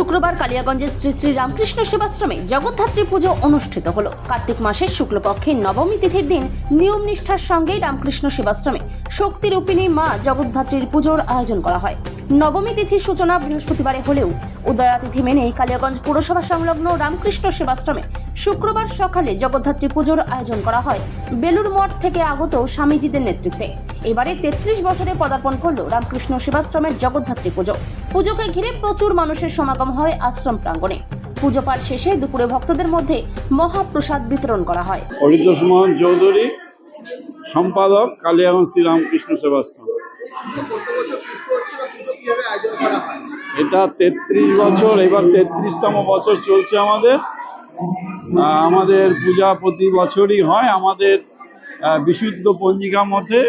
শুক্রবার কালিয়াগঞ্জের শ্রী শ্রী রামকৃষ্ণ সেবাশ্রমে জগদ্ধাত্রী পুজো অনুষ্ঠিত হলো। কার্তিক মাসের শুক্লপক্ষের নবমী তিথির দিন নিয়ম নিষ্ঠার সঙ্গে রামকৃষ্ণ সেবাশ্রমে শক্তিরূপিণী মা জগদ্ধাত্রীর পুজোর আয়োজন করা হয়। নবমী তিথির সূচনা বৃহস্পতিবারে হলেও উদয়া তিথি মেনেই কালিয়াগঞ্জ পুরসভা সংলগ্ন রামকৃষ্ণ সেবাশ্রমে শুক্রবার সকালে জগদ্ধাত্রী পুজোর আয়োজন করা হয় বেলুর মঠ থেকে আগত স্বামীজিদের নেতৃত্বে। এবারে 33 বছরে পদার্পণ করলো রামকৃষ্ণ সেবাশ্রমের জগদ্ধাত্রী পুজো। পুজোকে ঘিরে প্রচুর মানুষের সমাগম হয় আশ্রম প্রাঙ্গণে। পুজো পাঠ শেষে দুপুরে ভক্তদের মধ্যে মহাপ্রসাদ বিতরণ করা হয়। হরিতোষ মোহন চৌধুরী, সম্পাদক, কালিয়াগঞ্জ শ্রী রামকৃষ্ণ সেবাশ্রম। এটা 33 বছর, এবার 33তম বছর চলছে আমাদের। আমাদের পূজা প্রতি বছরই হয়। আমাদের বিশুদ্ধ পঞ্জিকা মতে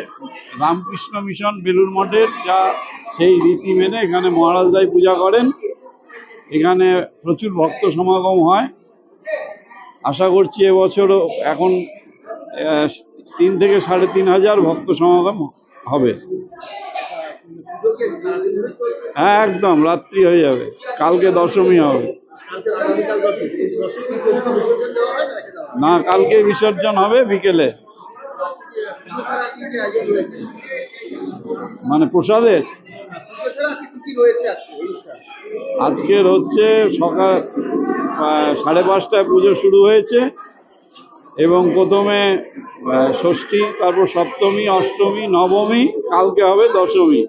রামকৃষ্ণ মিশন বেলুর মঠের যা সেই রীতি মেনে এখানে মহারাজরাই পূজা করেন। এখানে প্রচুর ভক্ত সমাগম হয়। আশা করছি এবছরও এখন 3 থেকে 3,500 ভক্ত সমাগম হবে। হ্যাঁ, একদম রাত্রি হয়ে যাবে। কালকে দশমী হবে। না, কালকে বিসর্জন হবে বিকেলে। মানে প্রসাদের আজকের হচ্ছে সকাল 5:30টায় পুজো শুরু হয়েছে এবং প্রথমে ষষ্ঠী, তারপর সপ্তমী, অষ্টমী, নবমী, কালকে হবে দশমী।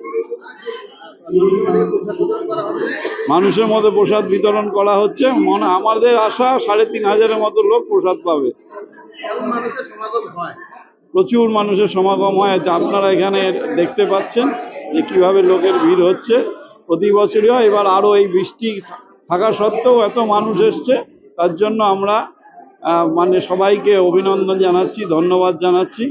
মানুষের মধ্যে প্রসাদ বিতরণ করা হচ্ছে। আমাদের আশা 3,500-এর মতো লোক প্রসাদ পাবে। প্রচুর মানুষের সমাগম হয়। আপনারা এখানে দেখতে পাচ্ছেন যে কিভাবে লোকের ভিড় হচ্ছে। প্রতি বছরই হয়। এবার আরো এই বৃষ্টি থাকা সত্ত্বেও এত মানুষ এসছে, তার জন্য আমরা সবাইকে অভিনন্দন জানাচ্ছি, ধন্যবাদ জানাচ্ছি।